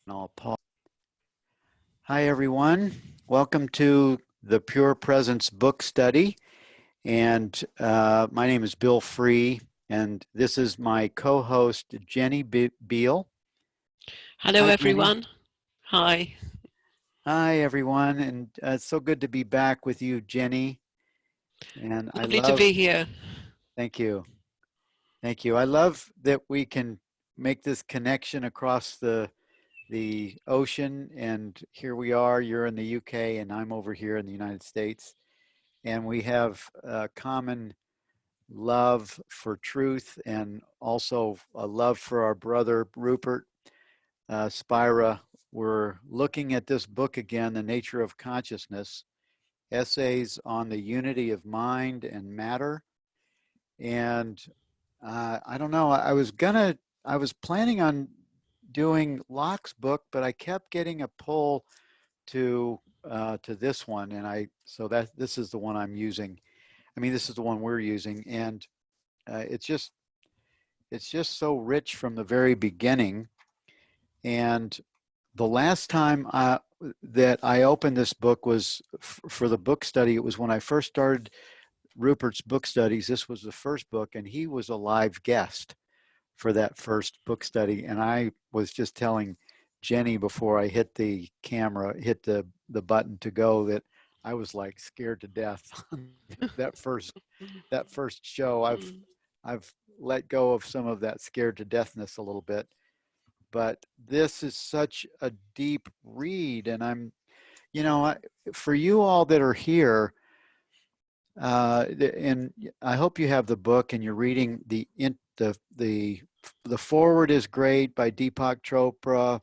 I'll pause. Hi, everyone. Welcome to the Pure Presence book study. And my name is Bill Free, and this is my co-host, Jenny Beal. Hello, Hi, Jenny. everyone. Hi. Hi, everyone. And it's so good to be back with you, Jenny. And I Lovely to love, be here. thank you. Thank you. I love that we can make this connection across the ocean. And here we are. You're in the UK, and I'm over here in the United States. And we have a common love for truth and also a love for our brother Rupert Spira. We're looking at this book again, The Nature of Consciousness, essays on the unity of mind and matter. And I don't know, I was planning on doing Locke's book, but I kept getting a pull to this one, and so that this is the one I'm using. I mean, this is the one we're using, and uh, it's just it's just so rich from the very beginning. And the last time that I opened this book was for the book study. It was when I first started Rupert's book studies. This was the first book, and he was a live guest for that first book study. And I was just telling Jenny before I hit the camera, hit the button to go, that I was like scared to death that first show. Mm. I've let go of some of that scared to deathness a little bit, but this is such a deep read, and for you all that are here, and I hope you have the book and you're reading the forward is great by Deepak Chopra.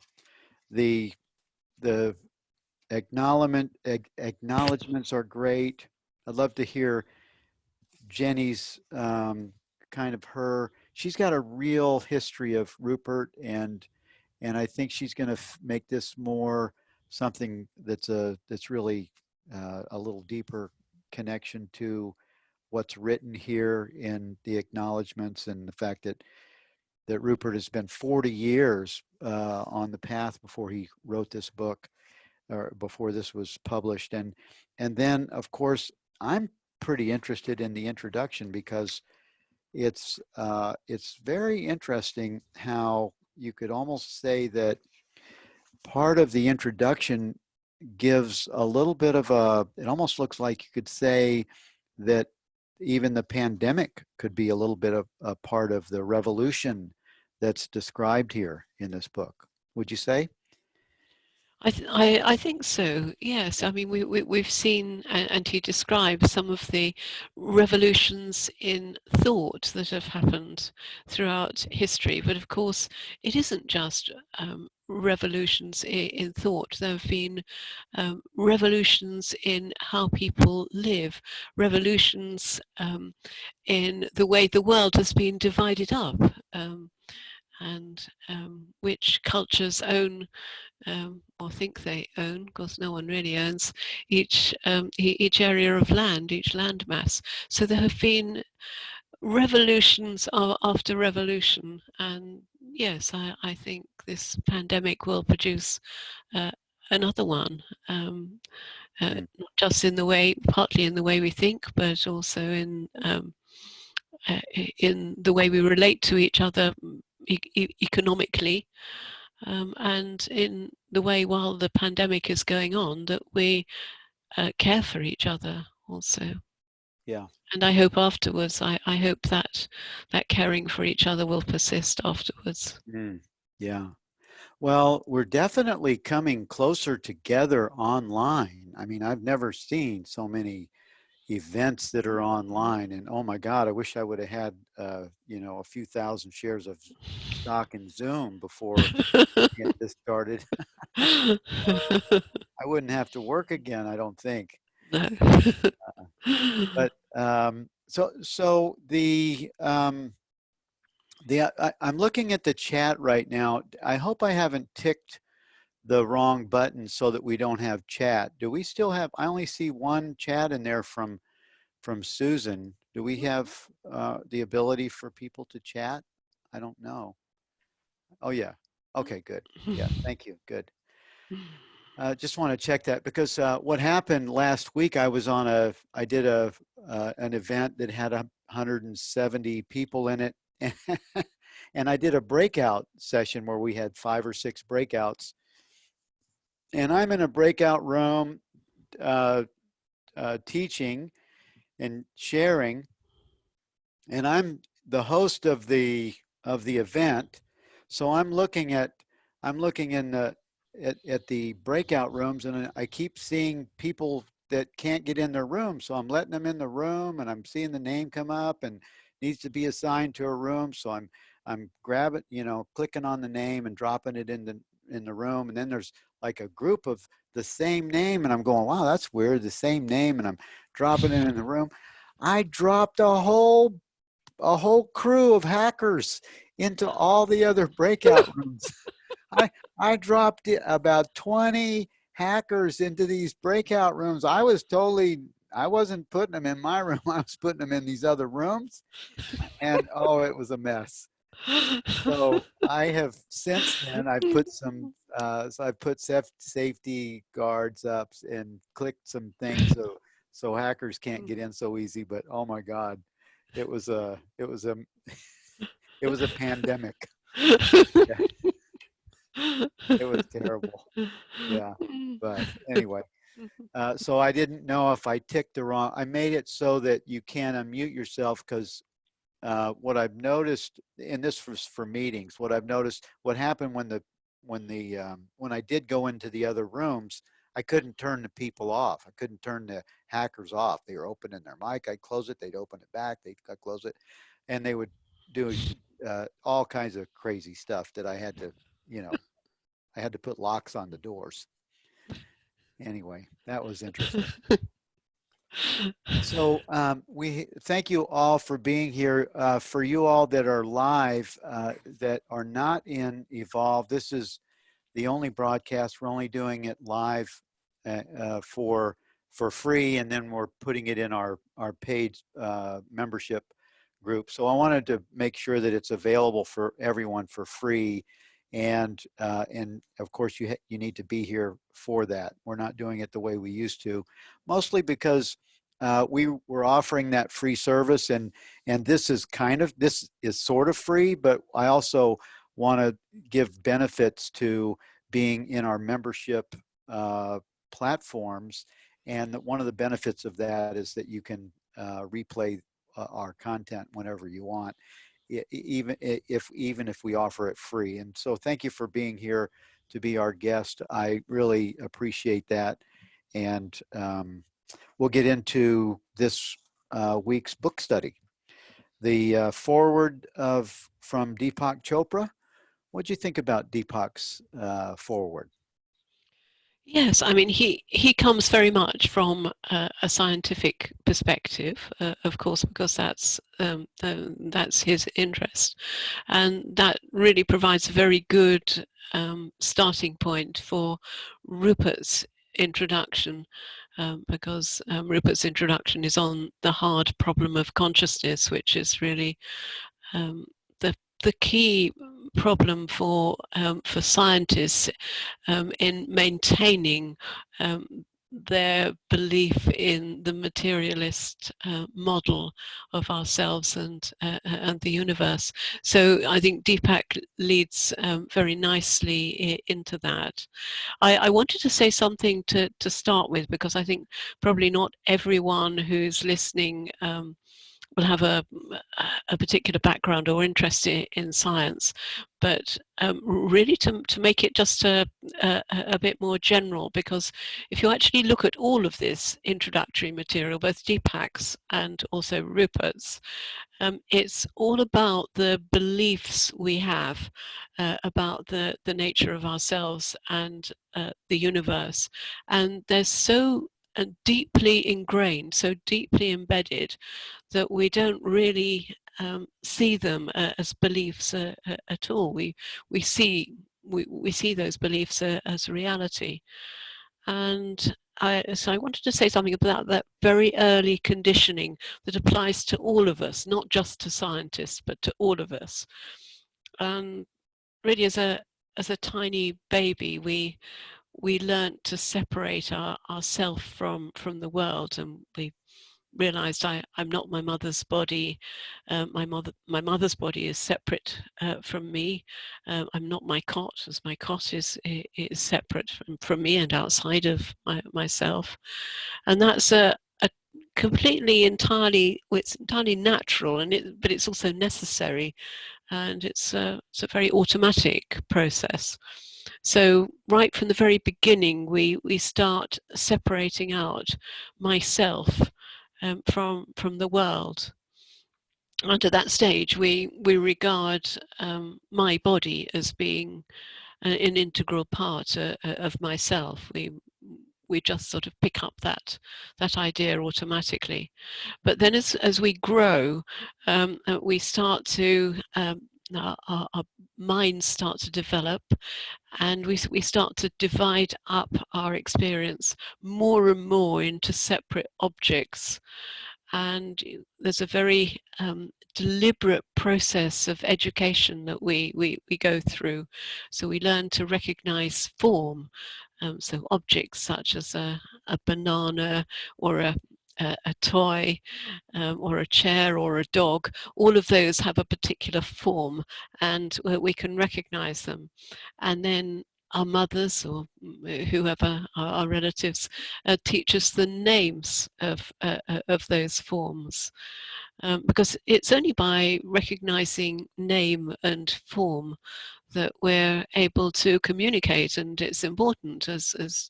The the acknowledgments are great. I'd love to hear Jenny's kind of her. She's got a real history of Rupert, and I think she's going to make this more something that's really a little deeper connection to what's written here in the acknowledgments, and the fact that Rupert has been 40 years on the path before he wrote this book, or before this was published. And then, of course, I'm pretty interested in the introduction, because it's very interesting how you could almost say that part of the introduction gives a little bit of it almost looks like you could say that even the pandemic could be a little bit of a part of the revolution that's described here in this book. Would you say? I think so. Yes. Yeah. I mean, we've seen, and he describes some of the revolutions in thought that have happened throughout history. But of course, it isn't just revolutions in thought. There have been revolutions in how people live, revolutions in the way the world has been divided up. And which cultures own or think they own, because no one really owns each area of land, each land mass. So there have been revolutions after revolution, and yes, I think this pandemic will produce uh, another one. Mm. Not just in the way, partly in the way we think, but also in the way we relate to each other economically, and in the way, while the pandemic is going on, that we care for each other also. Yeah. And I hope afterwards, I hope that that caring for each other will persist afterwards. Mm. Yeah. Well, we're definitely coming closer together online. I mean, I've never seen so many events that are online, and oh my God, I wish I would have had a few thousand shares of stock in Zoom before we get this started. I wouldn't have to work again, I don't think. No. But so I'm looking at the chat right now. I hope I haven't ticked the wrong button so that we don't have chat. Do we still have? I only see one chat in there from Susan. Do we have the ability for people to chat? I don't know. Oh yeah. Okay, good. Yeah, thank you. Good. Just want to check that because what happened last week, I did an event that had 170 people in it, and I did a breakout session where we had 5 or 6 breakouts, and I'm in a breakout room uh, teaching and sharing, and I'm the host of the event. So I'm looking in the at the breakout rooms, and I keep seeing people that can't get in their room. So I'm letting them in the room, and I'm seeing the name come up and needs to be assigned to a room. So I'm grabbing, clicking on the name and dropping it in the room, and then there's like a group of the same name, and I'm going, wow, that's weird, the same name, and I'm dropping it in the room. I dropped a whole crew of hackers into all the other breakout rooms. I I dropped about 20 hackers into these breakout rooms. I wasn't putting them in my room. I was putting them in these other rooms, and oh, it was a mess. So I have since then I put safety guards up and clicked some things so hackers can't get in so easy. But oh my God, it was a it was a it was a pandemic. Yeah, it was terrible. Yeah, but anyway, so I didn't know if I ticked the wrong. I made it so that you can unmute yourself because what I've noticed, and this was for meetings, what happened when I did go into the other rooms, I couldn't turn the people off. I couldn't turn the hackers off. They were opening their mic. I'd close it. They'd open it back. I'd close it, and they would do all kinds of crazy stuff that you know, I had to put locks on the doors. Anyway, that was interesting. So we thank you all for being here. For you all that are live, that are not in Evolve, this is the only broadcast. We're only doing it live for free, and then we're putting it in our paid membership group. So I wanted to make sure that it's available for everyone for free, and of course you need to be here for that. We're not doing it the way we used to, mostly because we were offering that free service, and this is sort of free, but I also want to give benefits to being in our membership platforms. And one of the benefits of that is that you can replay our content whenever you want, even if we offer it free. And so thank you for being here to be our guest. I really appreciate that. And we'll get into this week's book study. The forward from Deepak Chopra. What do you think about Deepak's forward? Yes, I mean he comes very much from a scientific perspective, of course, because that's his interest, and that really provides a very good starting point for Rupert's introduction, because Rupert's introduction is on the hard problem of consciousness, which is really um, the the key problem for scientists in maintaining their belief in the materialist model of ourselves and the universe. So I think Deepak leads very nicely into that. I wanted to say something to start with, because I think probably not everyone who's listening will have a particular background or interest in science, but really to make it just a bit more general, because if you actually look at all of this introductory material, both Deepak's and also Rupert's, it's all about the beliefs we have about the nature of ourselves and the universe, and they're so deeply ingrained, so deeply embedded, that we don't really see them as beliefs at all. We see we see those beliefs as reality. And so I wanted to say something about that very early conditioning that applies to all of us, not just to scientists, but to all of us. And really, as a tiny baby, we learnt to separate ourself from the world, and we realized I'm not my mother's body. My mother's body is separate from me. I'm not my cot, as my cot is separate from me and outside of myself. And that's a completely it's entirely natural, but it's also necessary, and it's a very automatic process. So right from the very beginning, we start separating out myself from the world. And at that stage, we regard my body as being an integral part of myself. We just sort of pick up that idea automatically. But then as we grow, we start to our minds start to develop, and we start to divide up our experience more and more into separate objects. And there's a very deliberate process of education that we go through. So we learn to recognize form. So objects such as a banana, or a toy, or a chair, or a dog, all of those have a particular form, and we can recognize them. And then our mothers, or whoever our relatives, teach us the names of those forms, because it's only by recognizing name and form that we're able to communicate. And it's important as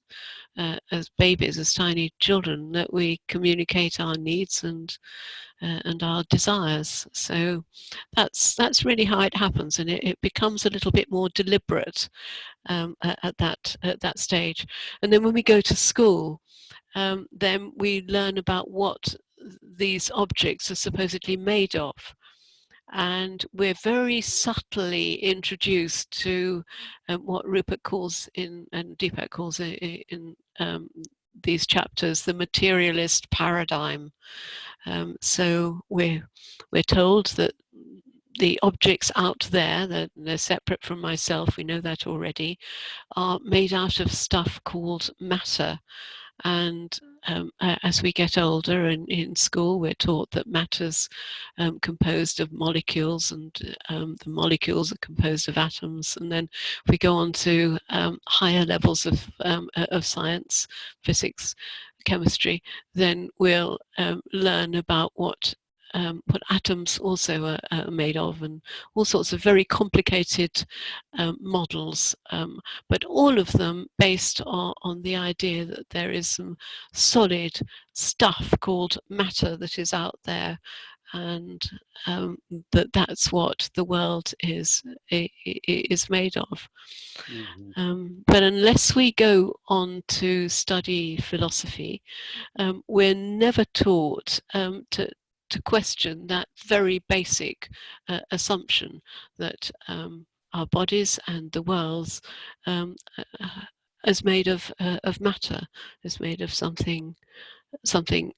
babies, as tiny children, that we communicate our needs and our desires. So that's really how it happens, and it becomes a little bit more deliberate at that stage. And then when we go to school, then we learn about what these objects are supposedly made of. And we're very subtly introduced to what Rupert calls and Deepak calls in these chapters the materialist paradigm. So we're told that the objects out there, that they're separate from myself, we know that already, are made out of stuff called matter. And as we get older, and in school, we're taught that matter's composed of molecules, and the molecules are composed of atoms. And then we go on to higher levels of science, physics, chemistry, then we'll learn about what atoms also are made of, and all sorts of very complicated models, but all of them based on the idea that there is some solid stuff called matter that is out there, and that's what the world is made of. But unless we go on to study philosophy, we're never taught to question that very basic assumption that our bodies and the worlds is made of matter, is made of something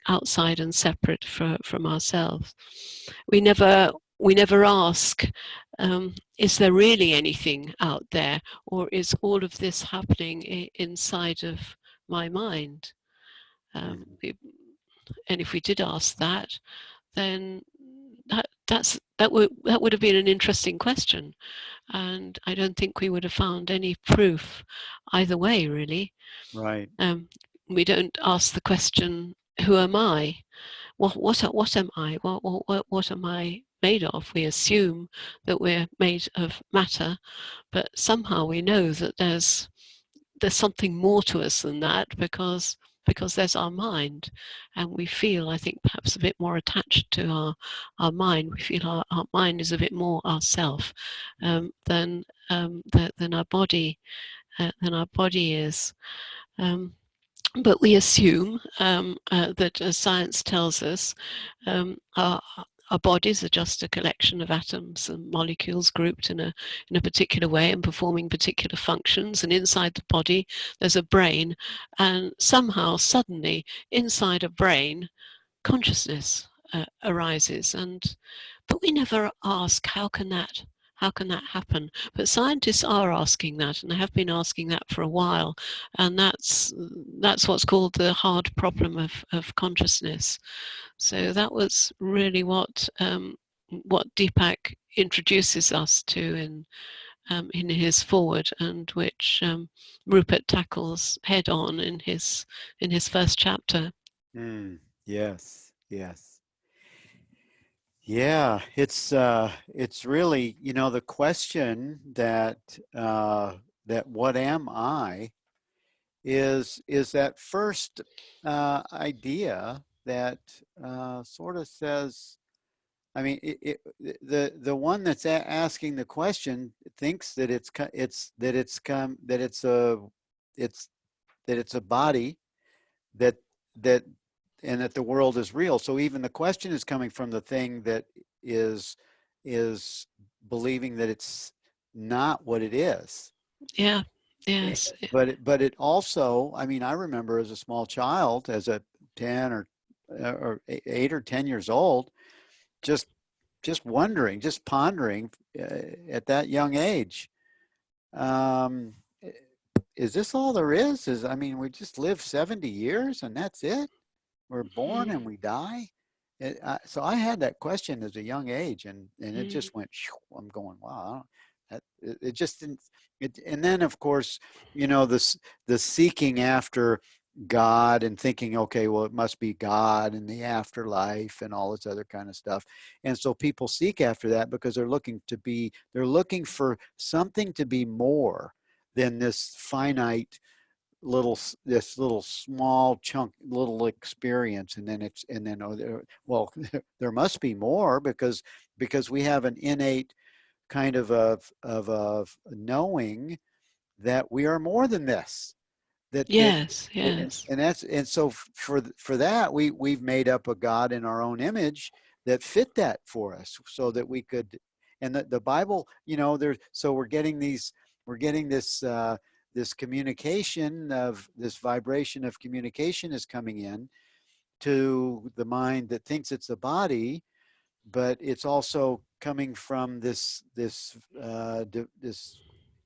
outside and separate from ourselves. We never ask, is there really anything out there, or is all of this happening inside of my mind? And if we did ask that, then that would have been an interesting question, and I don't think we would have found any proof either way, really. Right. We don't ask the question, who am I? What am I? What am I made of? We assume that we're made of matter, but somehow we know that there's something more to us than that, because there's our mind, and we feel, I think, perhaps a bit more attached to our mind. We feel our mind is a bit more ourself than our body is. But we assume that, as science tells us, our bodies are just a collection of atoms and molecules grouped in a particular way and performing particular functions. And inside the body, there's a brain, and somehow, suddenly, inside a brain, consciousness arises. But we never ask, how can that how can that happen? But scientists are asking that, and they have been asking that for a while, and that's what's called the hard problem of consciousness. So that was really what Deepak introduces us to in his forward, and which Rupert tackles head on in his first chapter. Mm, yes, yes. Yeah, it's really, the question that that what am I is that first idea that sort of says, I mean, the one that's asking the question thinks that it's that it's come that it's that it's a body that that and that the world is real. So even the question is coming from the thing that is is believing that it's not what it is. Yeah, yes, But it also, I mean, I remember as a small child, as a 10 or 8 or 10 years old, just just wondering, just pondering at that young age. Um, is this all there is? I mean, we just live 70 years and that's it? We're born mm, and we die. So I had that question as a young age, and it mm, just went. I'm going, wow. It just didn't. And then of course, this the seeking after God and thinking, okay, well, it must be God and the afterlife and all this other kind of stuff. And so people seek after that because they're looking for something to be more than this finite this little small chunk little experience, and then well, there must be more because we have an innate kind of knowing that we are more than this, that yes, yes, and so for that we've made up a God in our own image that fit that for us so that we could. And the Bible, there's so we're getting this communication of this vibration of communication is coming in to the mind that thinks it's a body, but it's also coming from this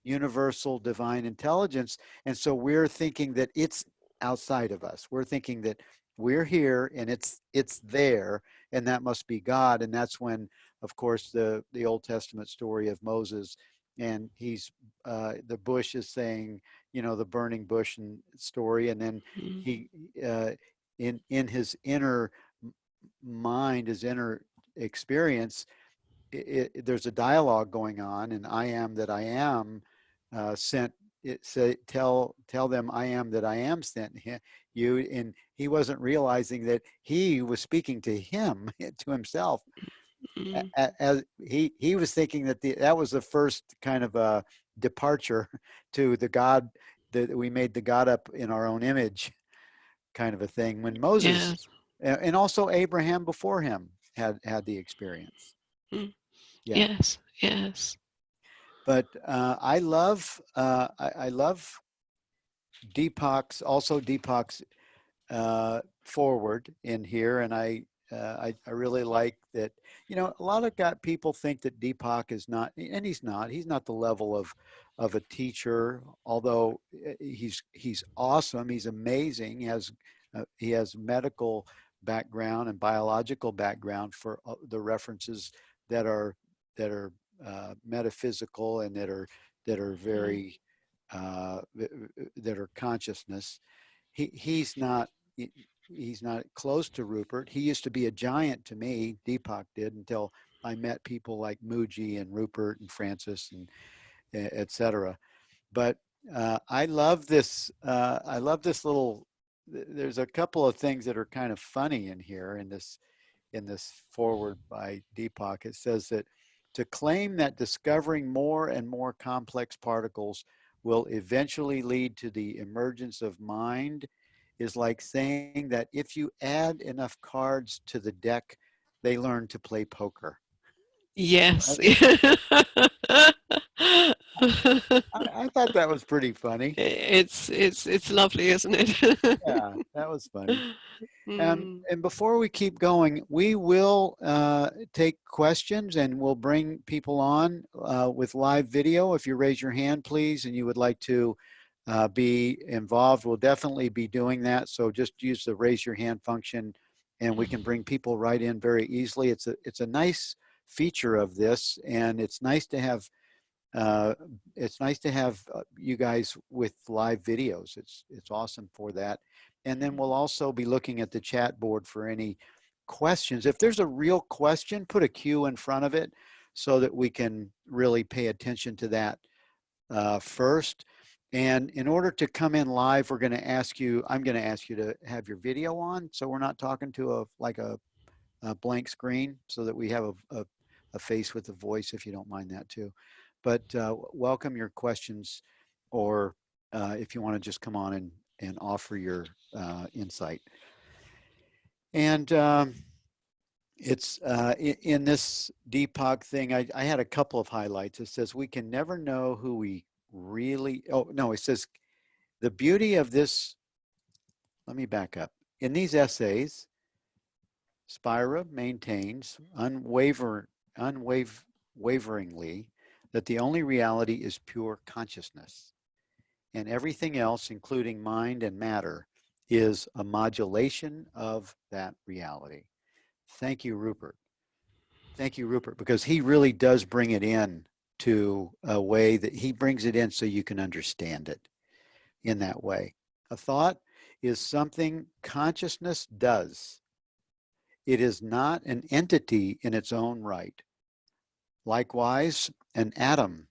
universal divine intelligence. And so we're thinking that it's outside of us. We're thinking that we're here and it's there, and that must be God. And that's when, of course, the Old Testament story of Moses, and he's the bush is saying, the burning bush and story, and then mm, he in his inner mind, his inner experience, there's a dialogue going on, and I am that I am sent. It say, tell them I am that I am sent you, and he wasn't realizing that he was speaking to him to himself, mm, as he was thinking that that was the first kind of a departure to the God that we made the God up in our own image kind of a thing. When Moses yes, and also Abraham before him had the experience. mm, Yeah. yes, yes, But I love Deepak's forward in here, and I really like that. A lot of people think that Deepak is not, and he's not. He's not the level of a teacher, although he's awesome. He's amazing. He has medical background and biological background for the references that are that are metaphysical and that are mm, very that are consciousness. He's not he's not close to Rupert. He used to be a giant to me. Deepak did, until I met people like Muji and Rupert and Francis and etc. But I love this. I love this little. There's a couple of things that are kind of funny in here in this forward by Deepak. It says that to claim that discovering more and more complex particles will eventually lead to the emergence of mind is like saying that if you add enough cards to the deck, they learn to play poker. yes. Right? I thought that was pretty funny. It's lovely, isn't it? Yeah, that was funny. Mm. And before we keep going, we will take questions and we'll bring people on with live video. If you raise your hand, please, and you would like to be involved, we'll definitely be doing that. So just use the raise your hand function and we can bring people right in very easily. It's a nice feature of this, and uh, it's nice to have you guys with live videos. It's awesome for that. And then we'll also be looking at the chat board for any questions. If there's a real question, put a Q in front of it so that we can really pay attention to that first. And in order to come in live, we're going to ask you, I'm going to ask you to have your video on, so we're not talking to a blank screen, so that we have a face with a voice, if you don't mind that too. But welcome your questions, or if you want to just come on and offer your insight. And it's in this Deepak thing, I had a couple of highlights. It says, we can never know who we really, oh, no, it says, the beauty of this, let me back up. In these essays, Spira maintains unwaveringly that the only reality is pure consciousness, and everything else, including mind and matter, is a modulation of that reality. Thank you, Rupert. Thank you, Rupert, because he really does bring it in to a way that he brings it in so you can understand it in that way. A thought is something consciousness does. It is not an entity in its own right. Likewise, an atom.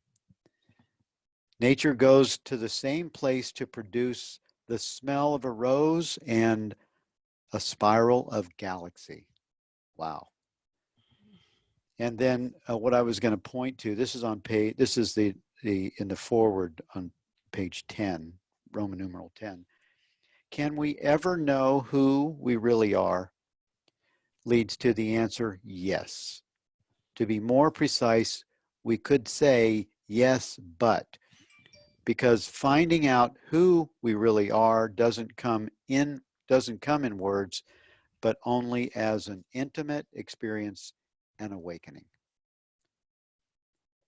Nature goes to the same place to produce the smell of a rose and a spiral of galaxy. Wow. And then what I was going to point to, this is on page, this is the in the forward on page 10, Roman numeral 10. Can we ever know who we really are? Leads to the answer, yes. To be more precise, we could say yes, but, because finding out who we really are doesn't come in words, but only as an intimate experience and awakening.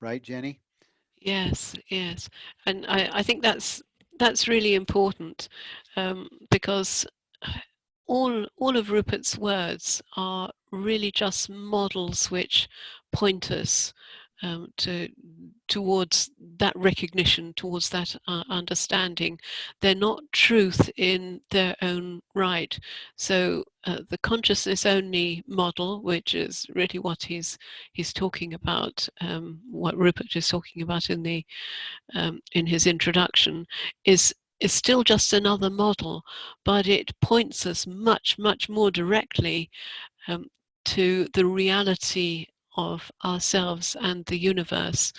Right, Jenny? Yes, yes, and I think that's really important, because all of Rupert's words are really just models which point us to towards that recognition, towards that understanding. They're not truth in their own right. So the consciousness only model, which is really what he's talking about, what Rupert is talking about in his introduction, is still just another model, but it points us much, much more directly um, to the reality of ourselves and the universe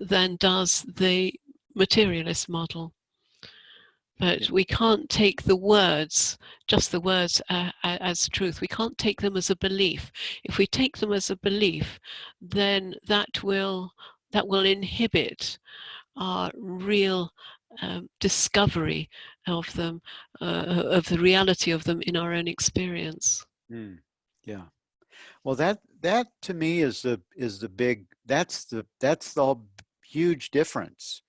than does the materialist model. Yeah. But we can't take the words, just the words, as truth. We can't take them as a belief. If we take them as a belief, then that will inhibit our real discovery of them, of the reality of them in our own experience. Mm, yeah. Well, that to me is the big, that's the huge difference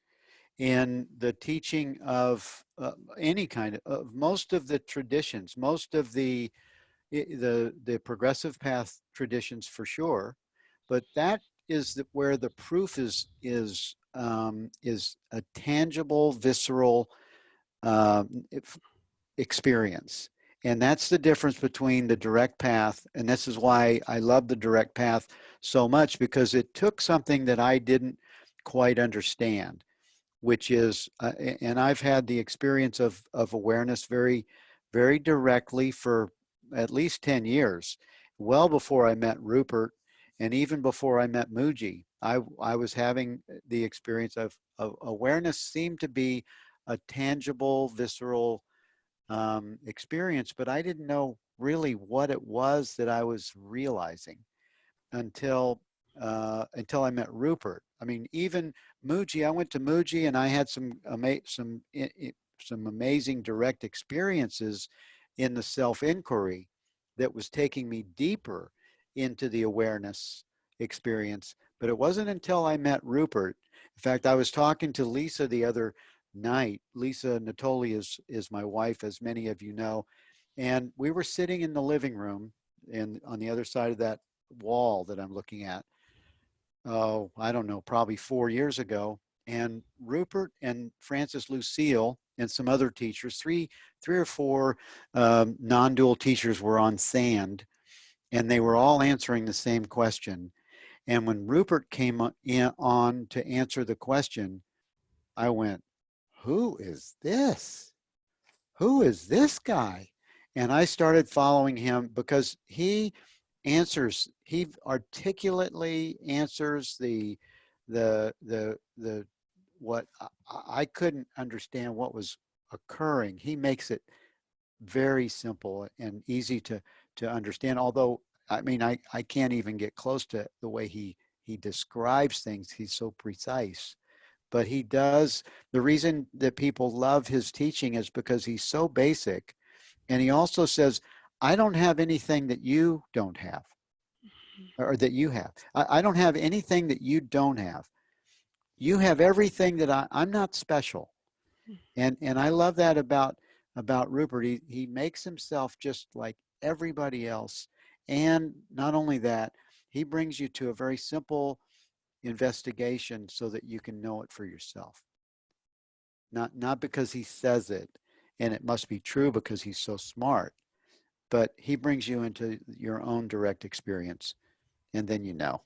in the teaching of any kind of most of the traditions, most of the progressive path traditions for sure, but that is where the proof is a tangible, visceral experience. And that's the difference between the direct path. And this is why I love the direct path so much, because it took something that I didn't quite understand, which is, and I've had the experience of awareness very, very directly for at least 10 years, well before I met Rupert, and even before I met Muji. I was having the experience of awareness seemed to be a tangible, visceral experience, but I didn't know really what it was that I was realizing until I met Rupert. I mean, even Muji, I went to Muji and I had some amazing direct experiences in the self-inquiry that was taking me deeper into the awareness experience. But it wasn't until I met Rupert. In fact, I was talking to Lisa the other night. Lisa Natoli is my wife, as many of you know. And we were sitting in the living room and on the other side of that wall that I'm looking at, oh, I don't know, probably 4 years ago. And Rupert and Francis Lucille and some other teachers, three or four non-dual teachers were on sand, and they were all answering the same question. And when Rupert came on to answer the question, I went, "Who is this? Who is this guy?" And I started following him because he articulately answers the what I couldn't understand what was occurring. He makes it very simple and easy to understand. Although I mean I can't even get close to the way he describes things. He's so precise. But he does, the reason that people love his teaching is because he's so basic. And he also says, I don't have anything that you don't have or that you have. I don't have anything that you don't have. You have everything that I'm not special. And I love that about Rupert. He makes himself just like everybody else. And not only that, he brings you to a very simple investigation so that you can know it for yourself. Not because he says it and it must be true because he's so smart, but he brings you into your own direct experience and then you know.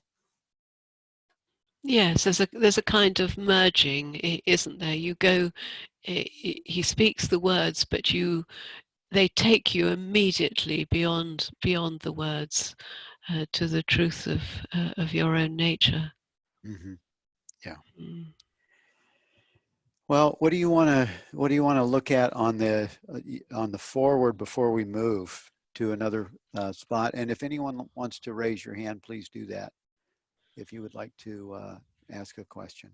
Yes, there's a kind of merging, isn't there? You go, he speaks the words, but they take you immediately beyond the words to the truth of your own nature. Hmm. Yeah. Mm. Well, what do you want to look at on the forward before we move to another spot? And if anyone wants to raise your hand, please do that. If you would like to ask a question,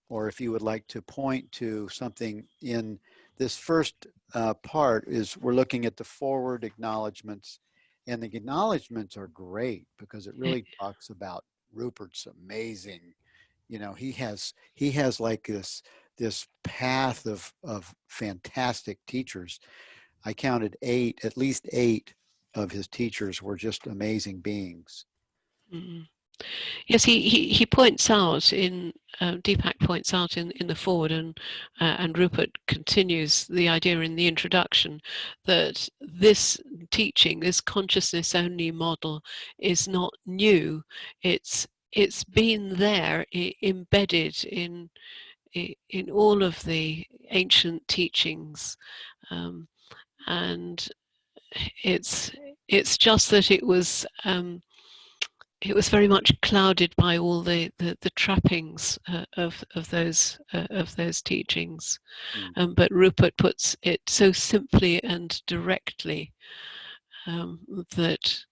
or if you would like to point to something in this first part, is we're looking at the forward acknowledgments, and the acknowledgments are great because it really talks about Rupert's amazing. You know, he has like this path of fantastic teachers. I counted eight, at least eight of his teachers were just amazing beings. Mm. Yes, he points out Deepak points out in the forward, and Rupert continues the idea in the introduction that this teaching, this consciousness only model, is not new. It's been there, embedded in all of the ancient teachings, um, and it's it's just that it was very much clouded by all the trappings of those teachings. Mm. But Rupert puts it so simply and directly that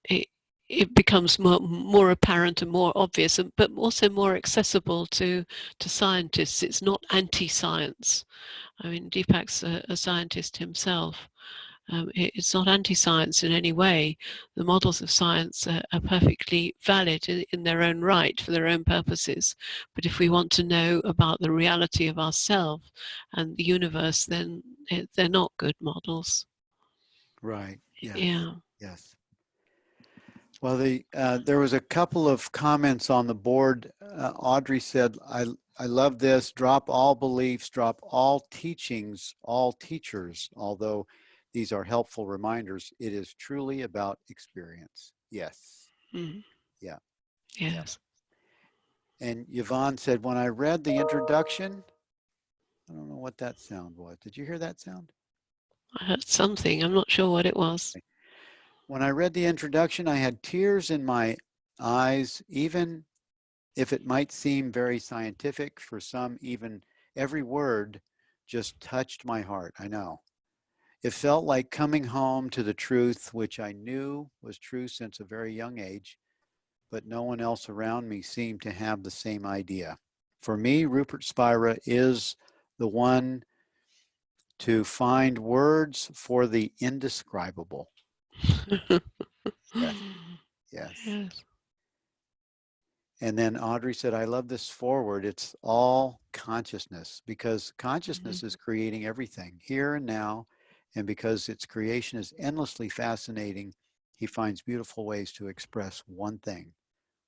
it it becomes more apparent and more obvious, but also more accessible to scientists. It's not anti-science. I mean, Deepak's a scientist himself. It's not anti-science in any way. The models of science are perfectly valid in their own right for their own purposes. But if we want to know about the reality of ourselves and the universe, then they're not good models. Right. Yes. Yeah. Yes. Well, there was a couple of comments on the board. Audrey said, I love this. Drop all beliefs, drop all teachings, all teachers. Although these are helpful reminders, it is truly about experience." Yes. Mm. Yeah. Yeah. Yes. And Yvonne said, when I read the introduction, I don't know what that sound was. Did you hear that sound? I heard something. I'm not sure what it was. When I read the introduction, I had tears in my eyes, even if it might seem very scientific for some, even every word just touched my heart. I know. It felt like coming home to the truth, which I knew was true since a very young age. but no one else around me seemed to have the same idea. For me, Rupert Spira is the one to find words for the indescribable. Yes, yes. Yes. And then Audrey said, I love this forward. It's all consciousness because Mhm. consciousness is creating everything here and now. And because its creation is endlessly fascinating, he finds beautiful ways to express one thing,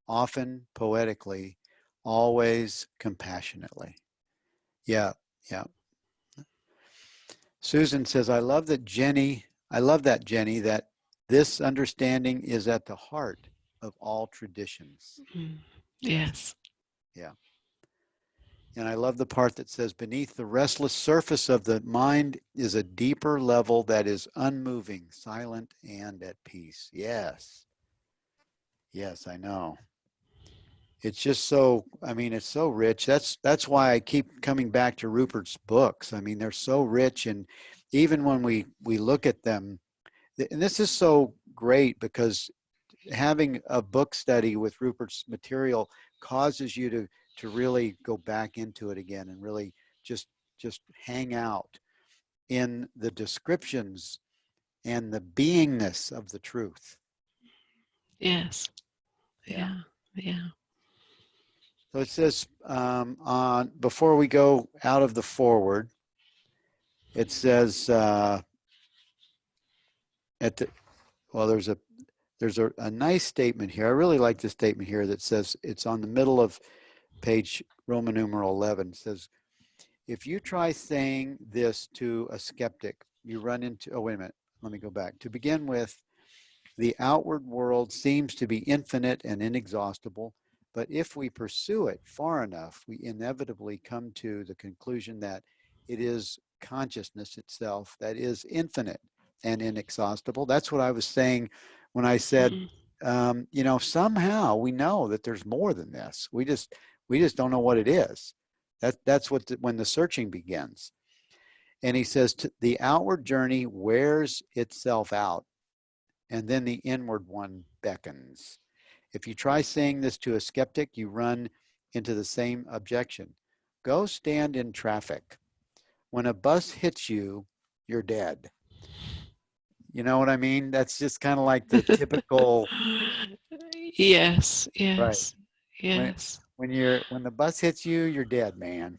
often poetically, always compassionately. Yeah, yeah. Susan says, I love that, Jenny, that this understanding is at the heart of all traditions. Mm. Yes, Yes. yeah. And I love the part that says, beneath the restless surface of the mind is a deeper level that is unmoving, silent, and at peace. Yes, yes, I know. It's just so, I mean, it's so rich. That's why I keep coming back to Rupert's books. I mean, they're so rich. And even when we look at them, and this is so great because having a book study with Rupert's material causes you to really go back into it again and really just just hang out in the descriptions and the beingness of the truth. Yes. Yeah. Yeah. Yeah. So it says on before we go out of the forward, it says at the well, there's a nice statement here. I really like this statement here that says it's on the middle of page Roman numeral 11. It says, if you try saying this to a skeptic, you run into, oh, wait a minute, let me go back. To begin with, the outward world seems to be infinite and inexhaustible, but if we pursue it far enough, we inevitably come to the conclusion that it is consciousness itself that is infinite and inexhaustible. That's what I was saying when I said, Mm. somehow we know that there's more than this. We just don't know what it is. That's when the searching begins. And he says the outward journey wears itself out, and then the inward one beckons. If you try saying this to a skeptic, you run into the same objection. Go stand in traffic. When a bus hits you, you're dead. You know what I mean? That's just kind of like the typical, Yes. right. Yes. When Yes. when the bus hits you, you're dead, man.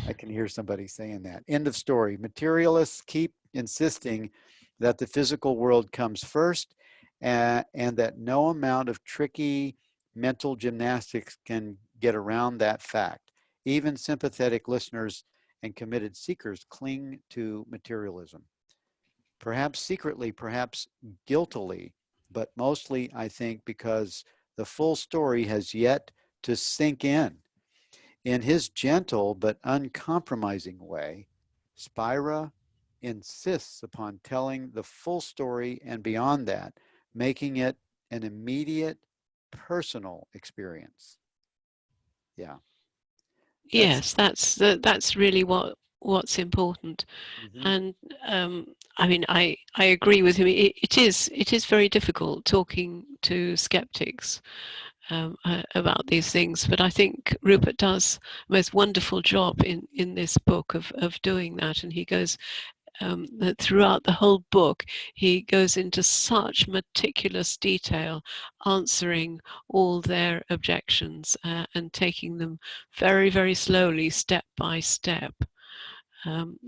I can hear somebody saying that. End of story. Materialists keep insisting that the physical world comes first, and that no amount of tricky mental gymnastics can get around that fact. Even sympathetic listeners and committed seekers cling to materialism. Perhaps secretly, perhaps guiltily, but mostly, I think, because the full story has yet to sink in. In his gentle but uncompromising way, Spira insists upon telling the full story and beyond that, making it an immediate personal experience. Yeah, that's Yes. That's really what's important. mm-hmm, And I mean, I agree with him. It is very difficult talking to skeptics about these things, but I think Rupert does a most wonderful job in this book of doing that. And he goes that throughout the whole book, he goes into such meticulous detail, answering all their objections and taking them very, very slowly, step by step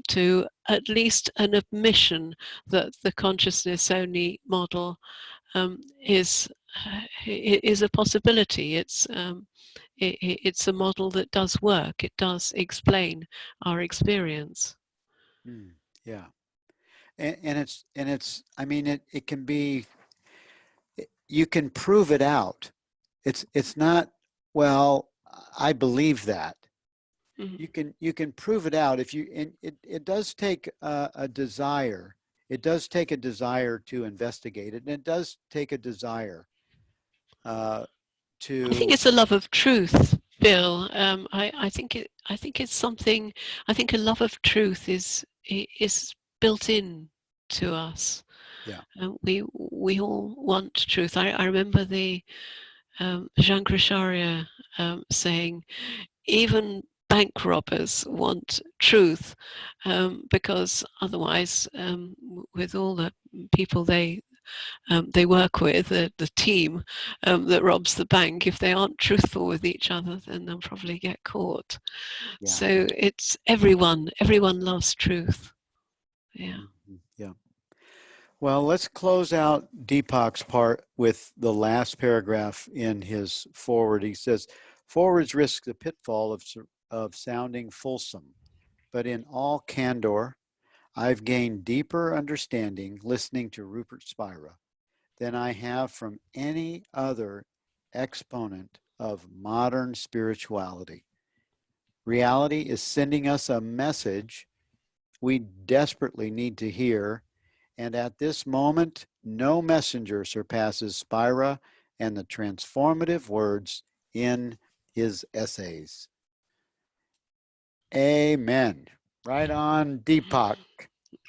to at least an admission that the consciousness only model is is a possibility. It's a model that does work. It does explain our experience. mm, yeah, and it's. I mean, it can be. You can prove it out. It's not. Well, I believe that. Mhm. You can prove it out if you and it does take a desire. It does take a desire to investigate it, and it does take a desire uh, I think to it's a love of truth, Bill. I think it's something. I think a love of truth is built in to us. yeah. We all want truth. I remember Shankaracharya saying even bank robbers want truth, because otherwise, with all the people they work with, the team that robs the bank, if they aren't truthful with each other, then they'll probably get caught. Yeah. So it's everyone loves truth. Yeah. Yeah. Well, let's close out Deepak's part with the last paragraph in his forward. He says, forwards risk the pitfall of sounding fulsome, but in all candor, I've gained deeper understanding listening to Rupert Spira than I have from any other exponent of modern spirituality. Reality is sending us a message we desperately need to hear, and at this moment, no messenger surpasses Spira and the transformative words in his essays. Amen. Right on, Deepak.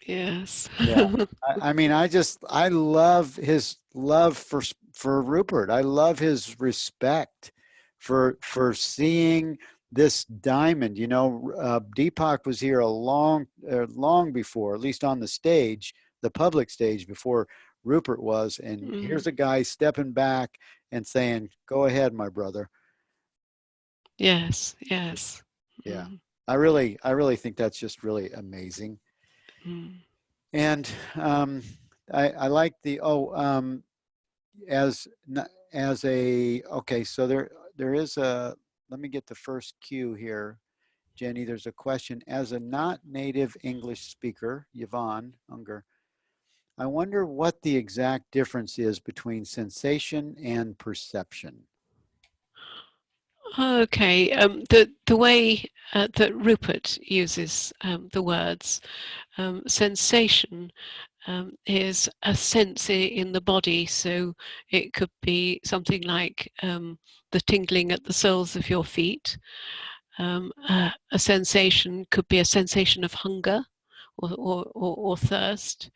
Yes. Yeah. I mean, I love his love for Rupert. I love his respect for seeing this diamond. You know, Deepak was here a long before, at least on the stage, the public stage before Rupert was. And Mm. here's a guy stepping back and saying, "Go ahead, my brother." Yes. Yes. Yeah. Mm. I really think that's just really amazing. Mm. And I like the as as a okay. So there is a. Let me get the first cue here, Jenny. There's a question. As a not native English speaker, Yvonne Unger, I wonder what the exact difference is between sensation and perception. Okay. The way that Rupert uses the words sensation is a sense in the body. So it could be something like the tingling at the soles of your feet. A sensation could be a sensation of hunger or thirst.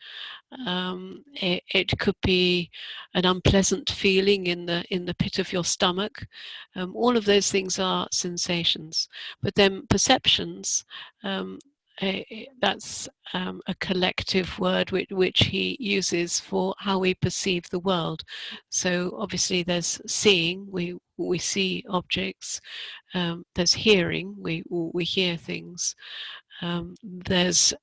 It could be an unpleasant feeling in the pit of your stomach. All of those things are sensations. But then perceptions, um, that's a collective word which he uses for how we perceive the world. So obviously there's seeing, we see objects. There's hearing, we hear things. There's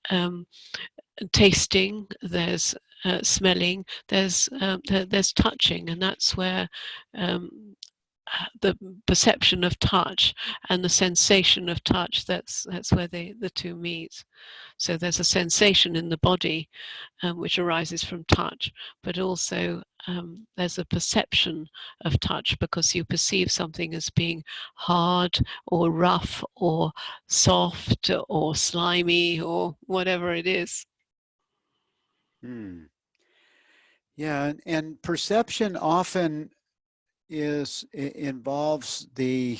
tasting, there's smelling, there's touching, and that's where the perception of touch and the sensation of touch, that's where the two meet. So there's a sensation in the body which arises from touch, but also there's a perception of touch because you perceive something as being hard or rough or soft or slimy or whatever it is. Hmm. Yeah, and perception often involves the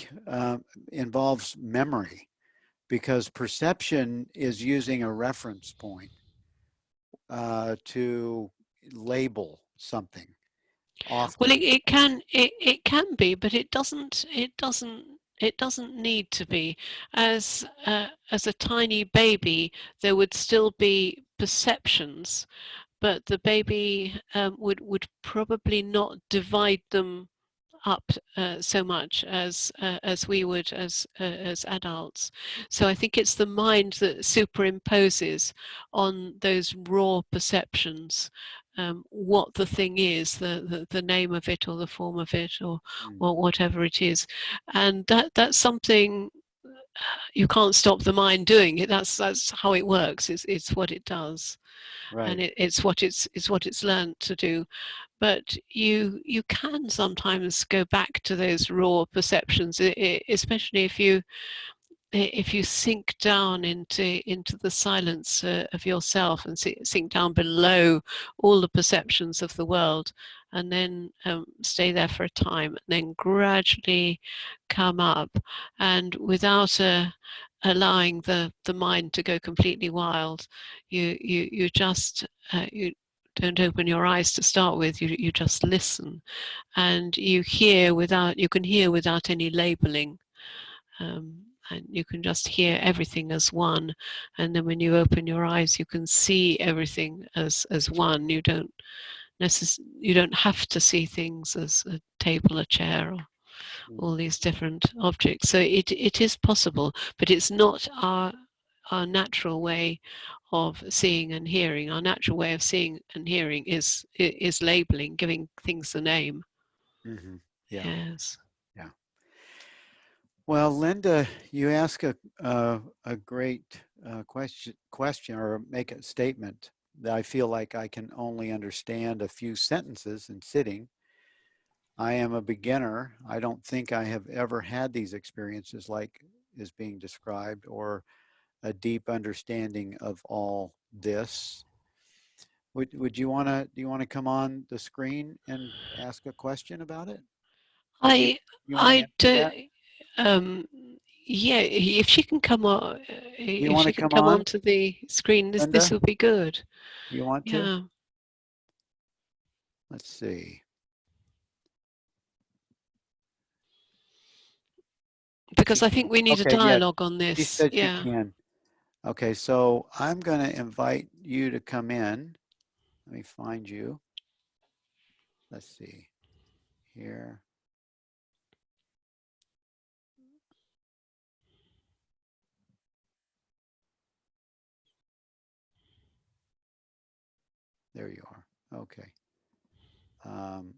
involves memory because perception is using a reference point to label something Well, often. it can be, but it doesn't need to be. As a tiny baby, there would still be perceptions, but the baby would probably not divide them up so much as we would as adults. So I think it's the mind that superimposes on those raw perceptions what the thing is, the name of it or the form of it Mm, or whatever it is, and that's something you can't stop the mind doing it. That's how it works. It's what it does, and right. it's what it's learned to do. But you can sometimes go back to those raw perceptions, especially if you sink down into the silence of yourself and sink down below all the perceptions of the world, and then stay there for a time, and then gradually come up, and without allowing the mind to go completely wild, you just don't open your eyes to start with. You just listen, and you can hear without any labeling. And you can just hear everything as one, and then when you open your eyes you can see everything as one. You don't have to see things as a table, a chair, or all Mhm. these different objects. So it is possible, but it's not our natural way of seeing and hearing. Our natural way of seeing and hearing is labeling, giving things a name. Mhm. Yeah. Yes. Yeah. Well, Linda, you ask a great question or make a statement that I feel like I can only understand a few sentences in sitting. I am a beginner. I don't think I have ever had these experiences like is being described or a deep understanding of all this. Would you want to do you want to come on the screen and ask a question about it? Do I you want to I answer do. that? Um, yeah, if she can come on, Do you if want to she can come come on, onto the screen, this Linda? will be good. You want to? Yeah, Let's see. She because I think can. we need a Okay, yeah. dialogue on She this. said she Yeah. can. Okay, so I'm going to invite you to come in. Let me find you. Let's see here. There you are. Okay. Um,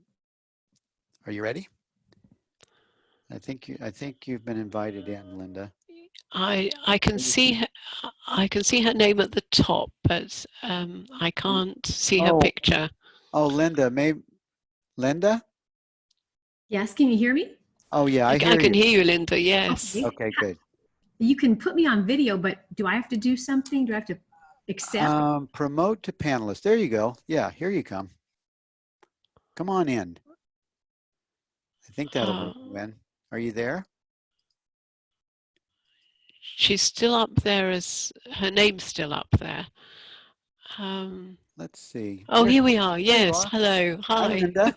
are you ready? I think you've been invited in, Linda. I can Are you? see her, I can see her name at the top, but I can't see her Oh, picture. oh, Linda. Maybe Linda. Yes, can you hear me? Oh, yeah, I I hear can you. hear you, Linda. Yes. Okay. Okay, good. You can put me on video, but do I have to do something? Do I have to accept? Promote to panelist. There you go. Yeah, here you come. Come on in. I think that'll Uh, bring you in. Are you there? she's still up there as her name's still up there. Um, Let's see. oh, here we are. There you Yes. are. Hello. Hi, Hi. Linda.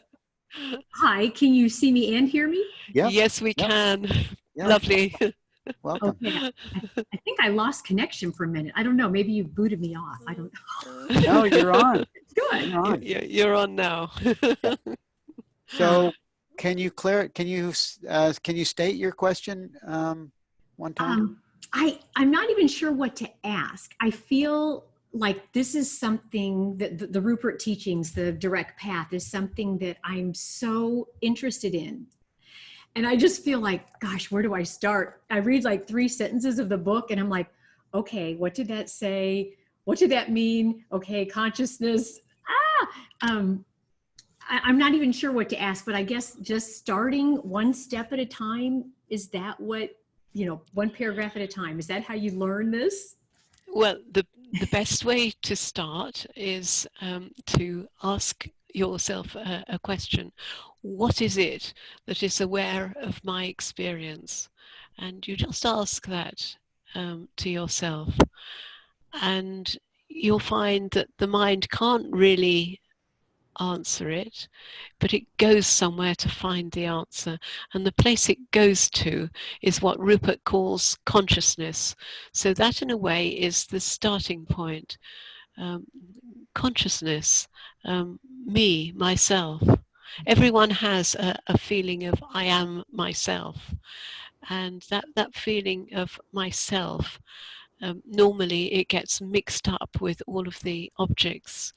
Hi, can you see me and hear me? Yep. Yes, we Yep. can. Yep. Lovely. Welcome. Okay, I think I lost connection for a minute. I don't know. Maybe you booted me off. I don't No, you're on. know. Good. You're on. You're on now. Yeah. Uh, So can you state your question one time? I'm not even sure what to ask. I feel like this is something that the Rupert teachings, the direct path, is something that I'm so interested in. And I just feel like, gosh, where do I start? I read like 3 sentences of the book and I'm like, okay, what did that say? What did that mean? Okay, consciousness. Um, I'm not even sure what to ask, but I guess just starting one step at a time, is that what, one paragraph at a time? Is that how you learn this? Well, the best way to start is to ask yourself a question. What is it that is aware of my experience? And you just ask that to yourself. And you'll find that the mind can't really answer it, but it goes somewhere to find the answer. And the place it goes to is what Rupert calls consciousness. So that, in a way, is the starting point. Um, Consciousness, me, myself. Everyone has a feeling of I am myself. And that feeling of myself, normally it gets mixed up with all of the objects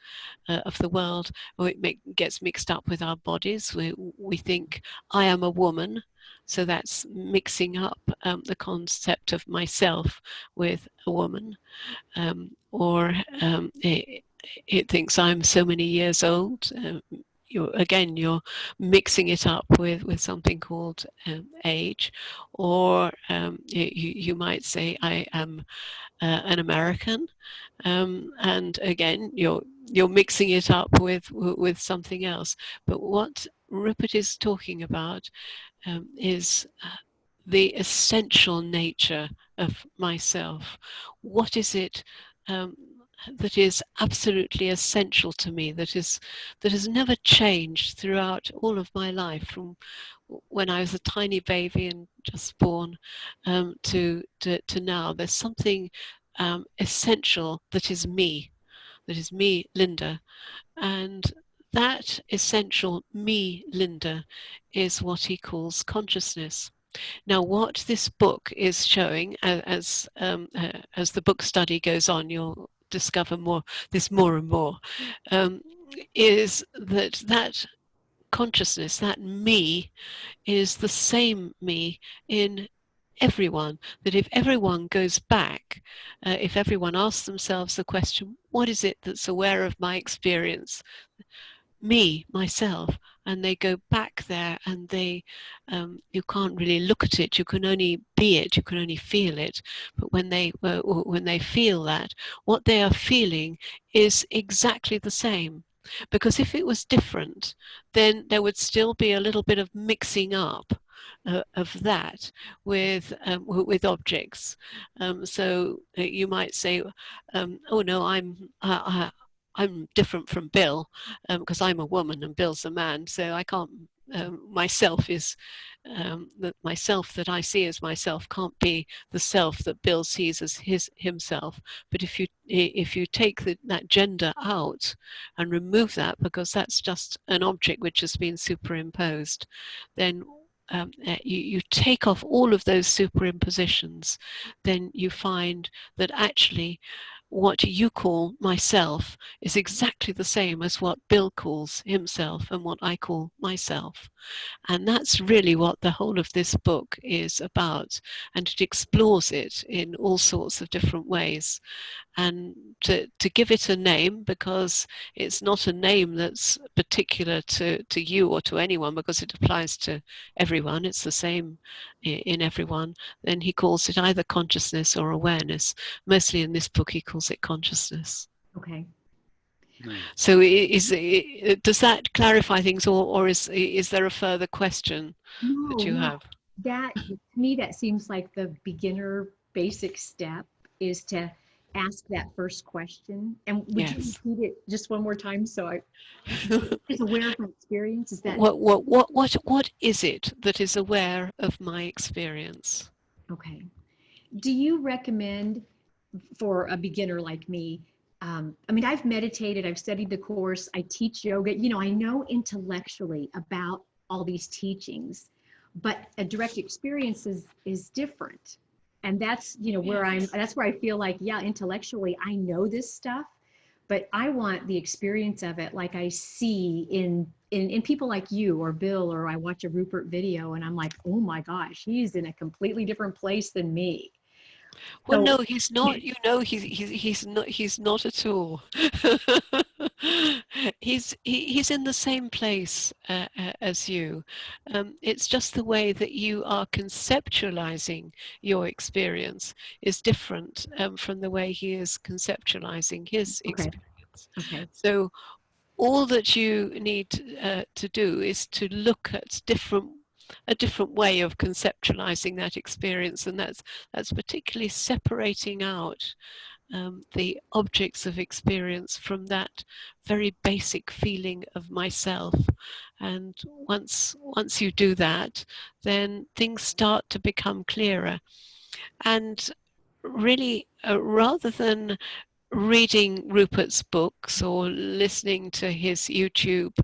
of the world, or gets mixed up with our bodies. We think I am a woman, so that's mixing up the concept of myself with a woman, or it thinks I'm so many years old. You're mixing it up with something called age, or you might say I am an American, and again you're mixing it up with something else. But what Rupert is talking about is the essential nature of myself. What is it? Um, that is absolutely essential to me, that has never changed throughout all of my life, from when I was a tiny baby and just born, to now. There's something essential that is me, Linda. And that essential me, Linda, is what he calls consciousness. Now, what this book is showing, as the book study goes on, you'll discover more and more, um, is that consciousness, that me, is the same me in everyone. That if everyone goes back, if everyone asks themselves the question, what is it that's aware of my experience? Me, myself, and they go back there, and you can't really look at it, you can only be it, you can only feel it. But when they feel that, what they are feeling is exactly the same. Because if it was different, then there would still be a little bit of mixing up of that with objects. So you might say, oh no, I'm different from Bill, because I'm a woman and Bill's a man, so I can't. Myself is that myself that I see as myself can't be the self that Bill sees as himself. But if you take that gender out and remove that, because that's just an object which has been superimposed, then you take off all of those superimpositions, then you find that actually what you call myself is exactly the same as what Bill calls himself and what I call myself. And that's really what the whole of this book is about. And it explores it in all sorts of different ways. And to give it a name, because it's not a name that's particular to you or to anyone, because it applies to everyone, it's the same in everyone, then he calls it either consciousness or awareness. Mostly in this book he calls it consciousness. Okay. Nice. So does that clarify things, or is there a further question that No, you no. have? That, to me, that seems like the beginner basic step is to ask that first question. And would you Yes. repeat it just one more time? So I is aware of my experience. Is that What is it that is aware of my experience? okay? Do you recommend for a beginner like me? I mean, I've meditated, I've studied the course, I teach yoga. I know intellectually about all these teachings, but a direct experience is different. And that's, Yes. that's where I feel like, yeah, intellectually, I know this stuff, but I want the experience of it like I see in people like you or Bill, or I watch a Rupert video and I'm like, oh my gosh, he's in a completely different place than me. Well, So no, he's not. He's not at all. He's in the same place as you. It's just the way that you are conceptualizing your experience is different from the way he is conceptualizing his okay, experience. okay, So all that you need to do is to look at a different way of conceptualizing that experience, and that's particularly separating out the objects of experience from that very basic feeling of myself. And once you do that, then things start to become clearer. And really, rather than reading Rupert's books or listening to his YouTube,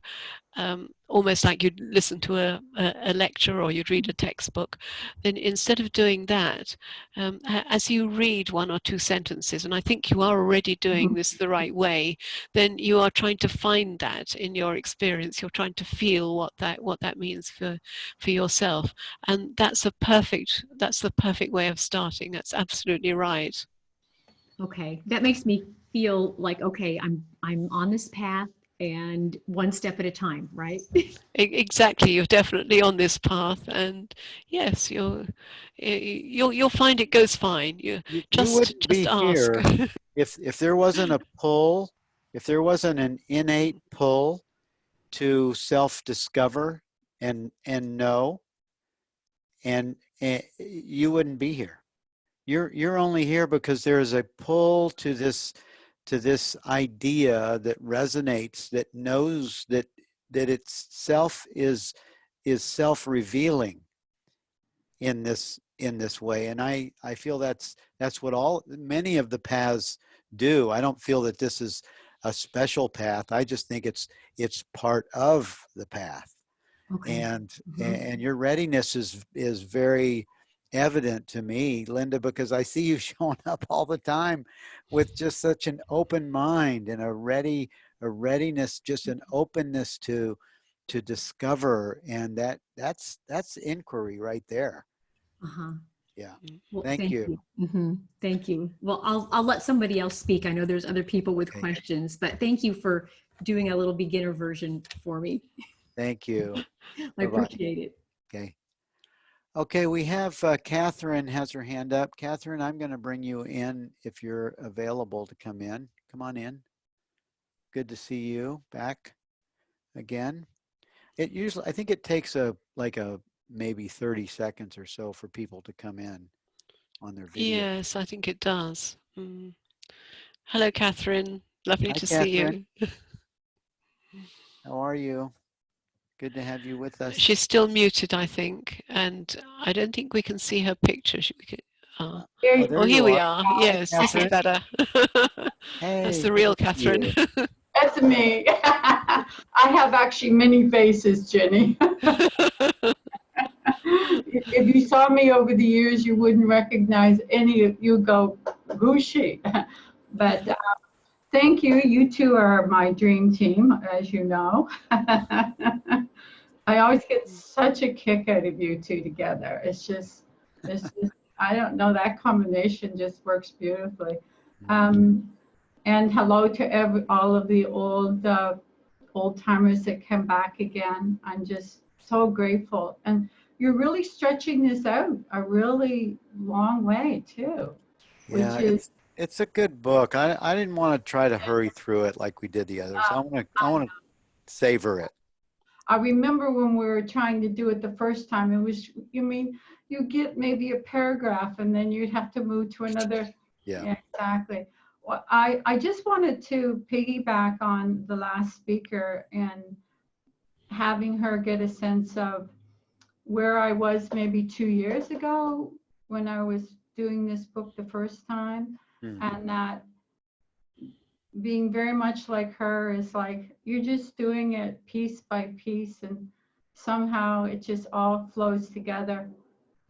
almost like you'd listen to a lecture or you'd read a textbook, then instead of doing that, as you read one or two sentences, and I think you are already doing mhm, this the right way, then you are trying to find that in your experience. You're trying to feel what that means for yourself, and that's the perfect way of starting. That's absolutely right. okay. That makes me feel like, okay, I'm on this path and one step at a time, right? Exactly, you're definitely on this path, and yes, you'll find it goes fine. You You wouldn't just be ask. here if there wasn't a pull, if there wasn't an innate pull to self-discover and know, and you wouldn't be here. You're only here because there is a pull to this to this idea that resonates, that knows that itself is self-revealing in this way. And I feel that's what many of the paths do. I don't feel that this is a special path. I just think it's part of the path. Okay. And your readiness is very evident to me, Linda, because I see you showing up all the time with just such an open mind and a readiness, just an openness to discover, and that's inquiry right there. Uh-huh. Yeah. Well, Thank thank you. you. Thank you. Well, I'll let somebody else speak. I know there's other people with Okay. questions, but thank you for doing a little beginner version for me. Thank you. I Bye-bye. appreciate it. Okay. Okay, we have Catherine has her hand up. Catherine, I'm going to bring you in if you're available to come in. Come on in. Good to see you back again. It usually, I think it takes like a maybe 30 seconds or so for people to come in on their video. Yes, I think it does. Hello, Catherine. Lovely Hi, to see Catherine. you. How are you? Good to have you with us. She's still muted, I think, and I don't think we can see her picture. Oh, there Oh, here you we are. are. Hi, Yes, this is Catherine. better. That's Hey, the good to real see Catherine. you. That's me. I have actually many faces, Jenny. If you saw me over the years, you wouldn't recognize any of you. Go, who's she? But thank you. You two are my dream team, as you know. I always get such a kick out of you two together. It's just, I don't know, that combination just works beautifully. Um, and hello to all of the old timers that come back again. I'm just so grateful. And you're really stretching this out a really long way too, which Yeah, is, it's a good book. I didn't want to try to hurry through it like we did the others. I want to savor it. I remember when we were trying to do it the first time, it was, you get maybe a paragraph and then you'd have to move to another. Yeah. Yeah, exactly. Well, I just wanted to piggyback on the last speaker and having her get a sense of where I was maybe 2 years ago when I was doing this book the first time, Hmm. and that being very much like her is like you're just doing it piece by piece, and somehow it just all flows together.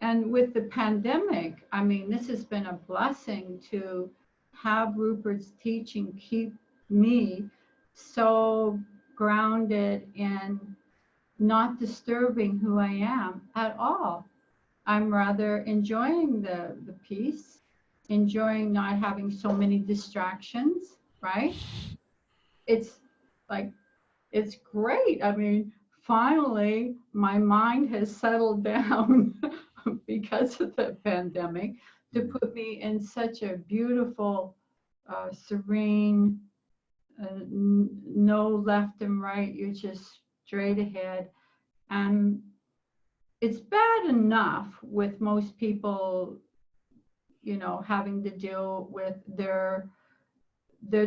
And with the pandemic, I mean, this has been a blessing to have Rupert's teaching keep me so grounded in not disturbing who I am at all. I'm rather enjoying the peace, enjoying not having so many distractions, right? It's like, it's great. I mean, finally, my mind has settled down because of the pandemic to Hmm. put me in such a beautiful, serene, no left and right. You're just straight ahead. And it's bad enough with most people, having to deal with their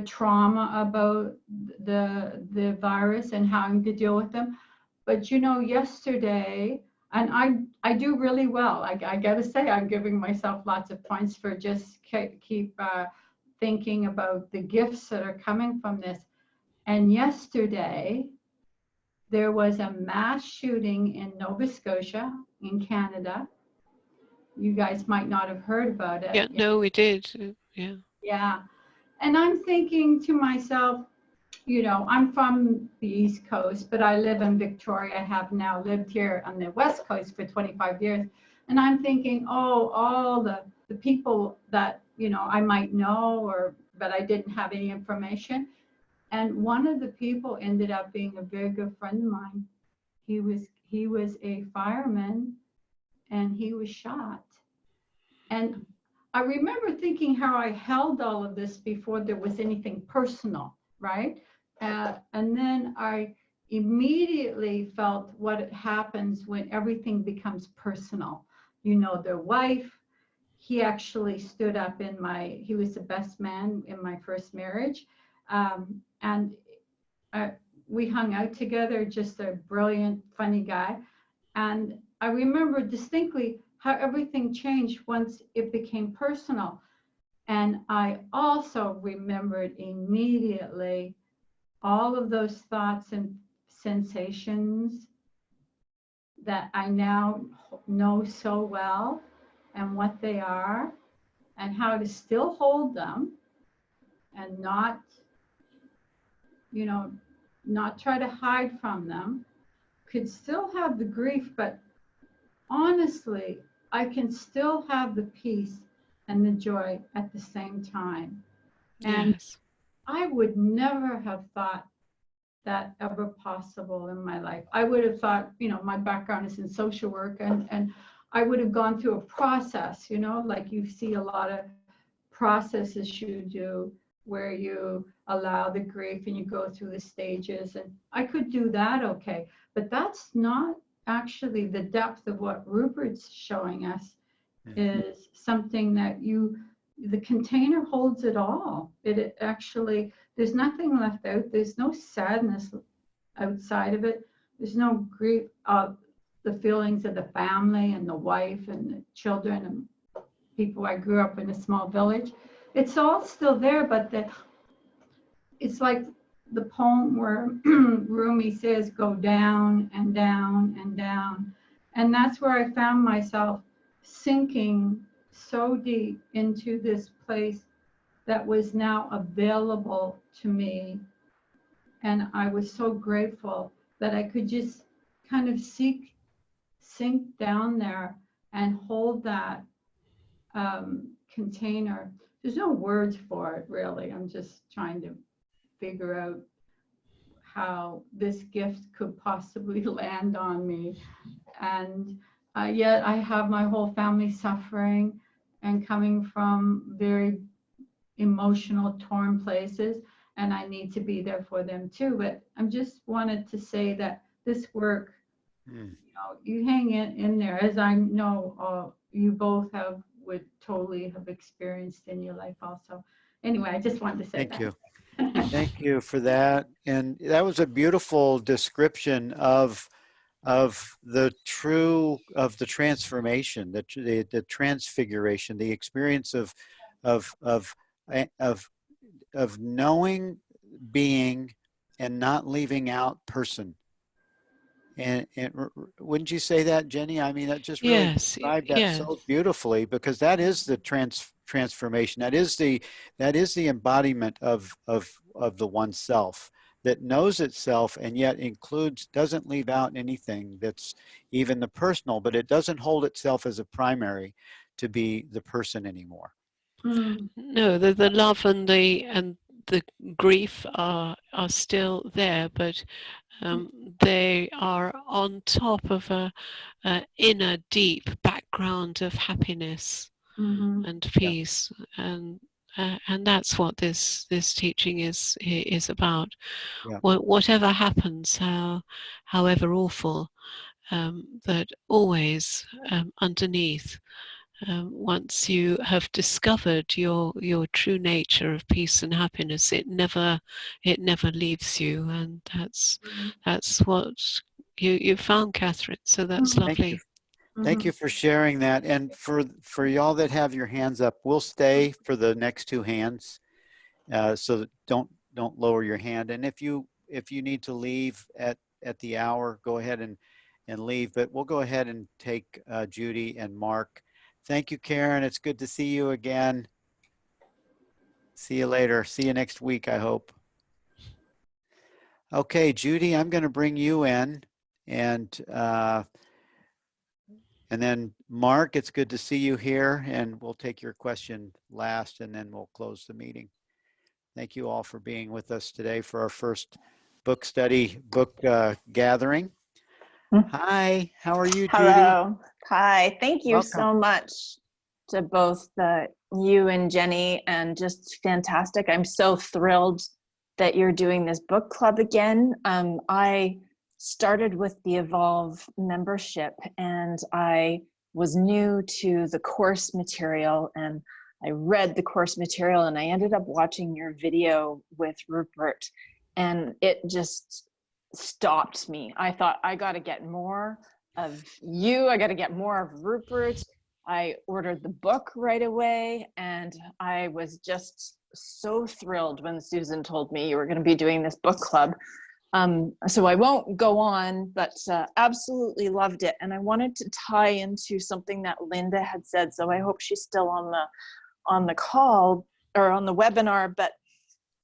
trauma about the virus and having to deal with them. But yesterday, and I do really well. I gotta say, I'm giving myself lots of points for just keep thinking about the gifts that are coming from this. And yesterday, there was a mass shooting in Nova Scotia, in Canada. You guys might not have heard about it. Yeah, no, we did. Yeah. Yeah. And I'm thinking to myself, I'm from the East Coast, but I live in Victoria. I have now lived here on the West Coast for 25 years. And I'm thinking, oh, all the people that, I might know, but I didn't have any information. And one of the people ended up being a very good friend of mine. He was a fireman and he was shot. And I remember thinking how I held all of this before there was anything personal, right? And then I immediately felt what happens when everything becomes personal. Their wife, he actually stood up he was the best man in my first marriage. And we hung out together, just a brilliant, funny guy. And I remember distinctly how everything changed once it became personal. And I also remembered immediately all of those thoughts and sensations that I now know so well, and what they are, and how to still hold them and not, not try to hide from them. Could still have the grief, but honestly, I can still have the peace and the joy at the same time. And Yes. I would never have thought that ever possible in my life. I would have thought, my background is in social work, and I would have gone through a process, like you see a lot of processes you do where you allow the grief and you go through the stages. And I could do that okay. But that's not actually the depth of what Rupert's showing us, is something that the container holds it all. It actually, there's nothing left out. There's no sadness outside of it. There's no grief of the feelings of the family and the wife and the children and people. I grew up in a small village. It's all still there, but it's like the poem where Rumi says, go down and down and down. And that's where I found myself sinking so deep into this place that was now available to me. And I was so grateful that I could just kind of sink down there and hold that container. There's no words for it, really. I'm just trying to figure out how this gift could possibly land on me. And yet I have my whole family suffering and coming from very emotional, torn places, and I need to be there for them too. But I just wanted to say that this work, you hang in there, as I know you both would totally have experienced in your life also. Anyway, I just wanted to say Thank that. you. Thank you for that. And that was a beautiful description of the transformation, the transfiguration, the experience of knowing, being, and not leaving out person. And wouldn't you say that, Jenny? I mean, that just really Yes. described that Yeah. so beautifully, because that is the transformation. That is the embodiment of the oneself that knows itself and yet doesn't leave out anything that's even the personal, but it doesn't hold itself as a primary to be the person anymore. No, the love and the grief are still there, but they are on top of a inner deep background of happiness and peace, and that's what this teaching is about. Yeah. Whatever happens, however awful, that always underneath, once you have discovered your true nature of peace and happiness, it never leaves you, and that's what you found, Catherine. So that's Thank you. lovely. Thank you for sharing that. And for y'all that have your hands up, we'll stay for the next two hands. So don't lower your hand. And if you need to leave at the hour, go ahead and leave. But we'll go ahead and take Judy and Mark. Thank you, Karen. It's good to see you again. See you later. See you next week, I hope. Okay, Judy, I'm going to bring you in, and then Mark, it's good to see you here, and we'll take your question last, and then we'll close the meeting. Thank you all for being with us today for our first book gathering. Hi, how are you, Judy? Hello. Hi. Thank you Welcome. so much to both you and Jenny, and just fantastic. I'm so thrilled that you're doing this book club again. I started with the Evolve membership, and I was new to the course material, and I read the course material, and I ended up watching your video with Rupert, and it just stopped me. I thought, I got to get more of you. I got to get more of Rupert. I ordered the book right away, and I was just so thrilled when Susan told me you were going to be doing this book club. So I won't go on, but absolutely loved it. And I wanted to tie into something that Linda had said, so I hope she's still on the call or on the webinar, but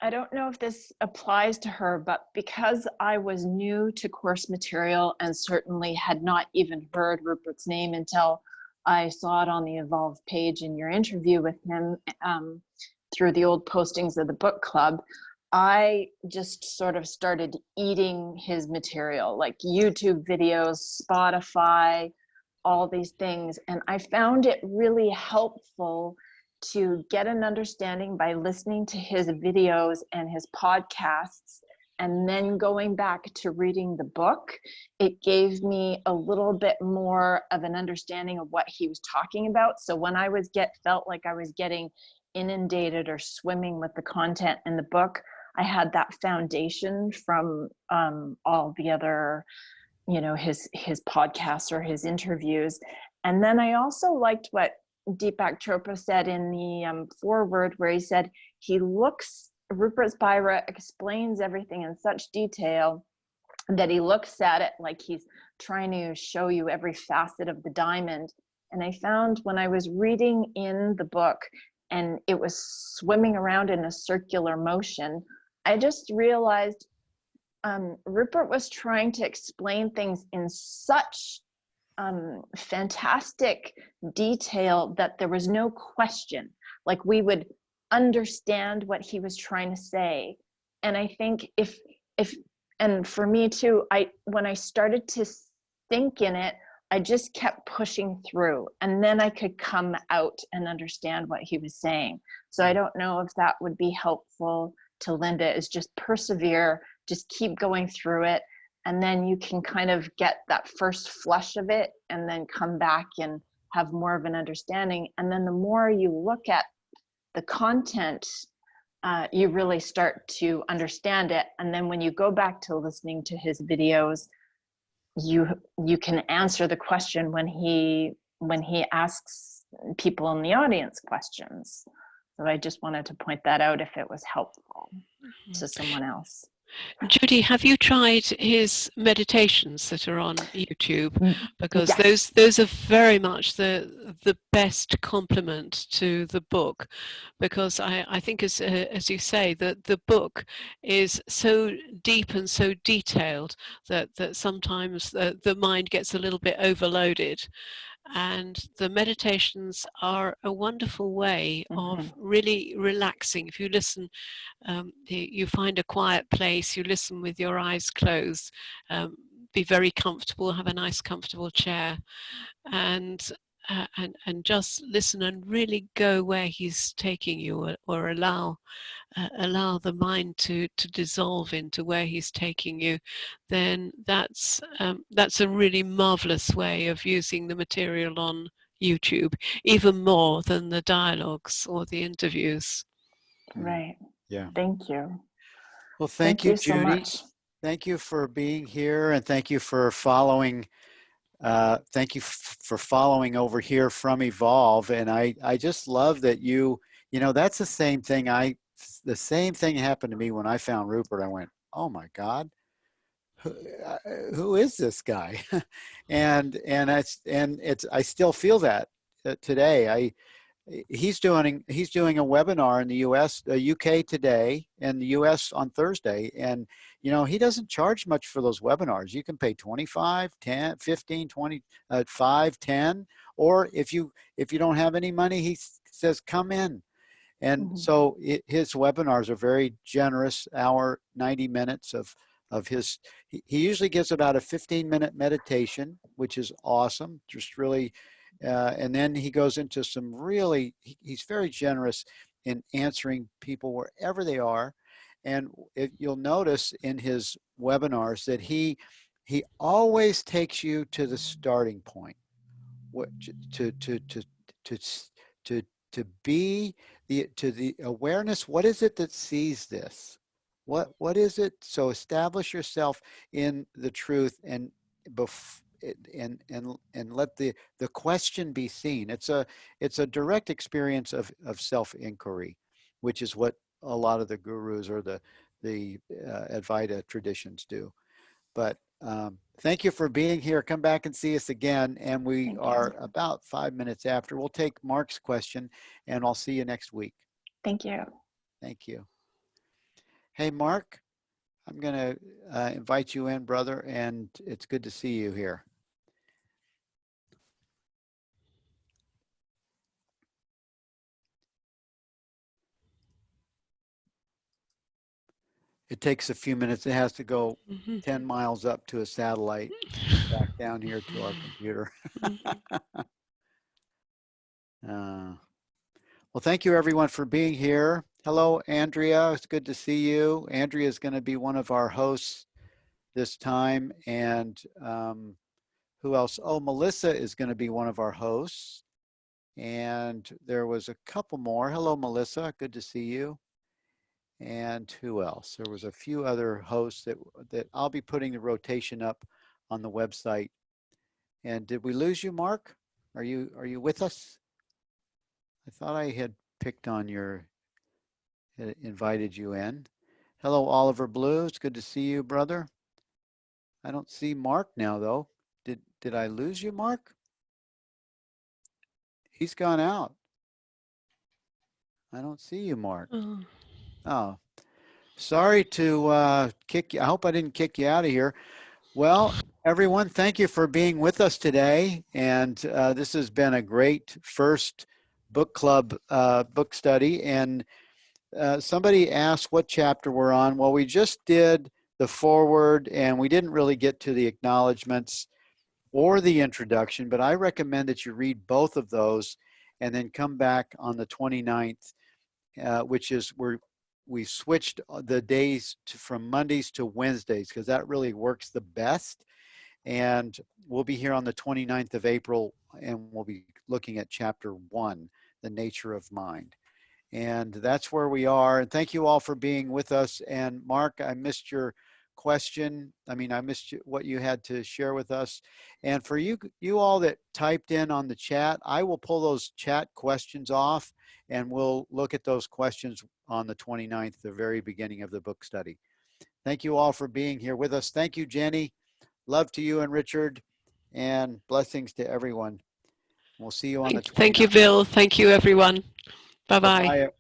I don't know if this applies to her, but because I was new to course material and certainly had not even heard Rupert's name until I saw it on the Evolve page in your interview with him through the old postings of the book club, I just sort of started eating his material, like YouTube videos, Spotify, all these things. And I found it really helpful to get an understanding by listening to his videos and his podcasts, and then going back to reading the book. It gave me a little bit more of an understanding of what he was talking about. So when I felt like I was getting inundated or swimming with the content in the book, I had that foundation from all the other, his podcasts or his interviews. And then I also liked what Deepak Chopra said in the foreword, where he said Rupert Spira explains everything in such detail that he looks at it like he's trying to show you every facet of the diamond. And I found when I was reading in the book and it was swimming around in a circular motion, I just realized Rupert was trying to explain things in such fantastic detail that there was no question. Like, we would understand what he was trying to say. And I think if and for me too, when I started to think in it, I just kept pushing through, and then I could come out and understand what he was saying. So I don't know if that would be helpful to Linda, is just persevere, just keep going through it, and then you can kind of get that first flush of it and then come back and have more of an understanding. And then the more you look at the content, you really start to understand it. And then when you go back to listening to his videos, you can answer the question when he asks people in the audience questions. So I just wanted to point that out if it was helpful to someone else. Judy, have you tried his meditations that are on YouTube? Because Yes. those are very much the best complement to the book, because I think as you say, that the book is so deep and so detailed that sometimes the mind gets a little bit overloaded. And the meditations are a wonderful way of really relaxing. If you listen, you find a quiet place, you listen with your eyes closed, be very comfortable, have a nice comfortable chair, and just listen and really go where he's taking you, or allow the mind to dissolve into where he's taking you. Then that's a really marvelous way of using the material on YouTube, even more than the dialogues or the interviews. Right. Yeah. Thank you. Well, thank you, so Judy. much. Thank you for being here, and thank you for following. Thank you for following over here from Evolve. And I just love that that's the same thing. The same thing happened to me when I found Rupert. I went, oh my God, who is this guy? and I still feel that today. He's doing a webinar in the US, UK today, and the US on Thursday. And, he doesn't charge much for those webinars. You can pay 25, 10, 15, 20, 5, 10, or if you don't have any money, he says, come in. And so his webinars are very generous, hour, 90 minutes of his. He usually gives about a 15-minute meditation, which is awesome. Just really, and then he goes into some really, he's very generous in answering people wherever they are. And you'll notice in his webinars that he always takes you to the starting point. what to to to be the awareness. What is it that sees this? What is it? So establish yourself in the truth and and let the question be seen. It's a direct experience of self inquiry, which is what a lot of the gurus or the Advaita traditions do. But thank you for being here. Come back and see us again. And we Thank are you. about 5 minutes after. We'll take Mark's question, and I'll see you next week. Thank you. Thank you. Hey, Mark, I'm going to invite you in, brother, and it's good to see you here. It takes a few minutes. It has to go 10 miles up to a satellite, back down here to our computer. Well, thank you everyone for being here. Hello, Andrea. It's good to see you. Andrea is going to be one of our hosts this time. And who else? Oh, Melissa is going to be one of our hosts. And there was a couple more. Hello, Melissa. Good to see you. And who else? There was a few other hosts that I'll be putting the rotation up on the website. And did we lose you, Mark? Are you with us? I thought I had picked on your, invited you in. Hello, Oliver Blue. It's good to see you, brother. I don't see Mark now, though. Did I lose you, Mark? He's gone out. I don't see you, Mark. Oh, sorry to kick you. I hope I didn't kick you out of here. Well, everyone, thank you for being with us today. And this has been a great first book club book study. And somebody asked what chapter we're on. Well, we just did the foreword and we didn't really get to the acknowledgments or the introduction, but I recommend that you read both of those and then come back on the 29th, which is where we switched the days from Mondays to Wednesdays because that really works the best. And we'll be here on the 29th of April and we'll be looking at chapter 1, the nature of mind. And that's where we are. And thank you all for being with us. And Mark, I missed your question. I mean, I missed what you had to share with us. And for you all that typed in on the chat, I will pull those chat questions off and we'll look at those questions on the 29th, the very beginning of the book study. Thank you all for being here with us. Thank you, Jenny. Love to you and Richard, and blessings to everyone. We'll see you on the 29th. Thank you, Bill. Thank you, everyone. Bye-bye. Bye-bye.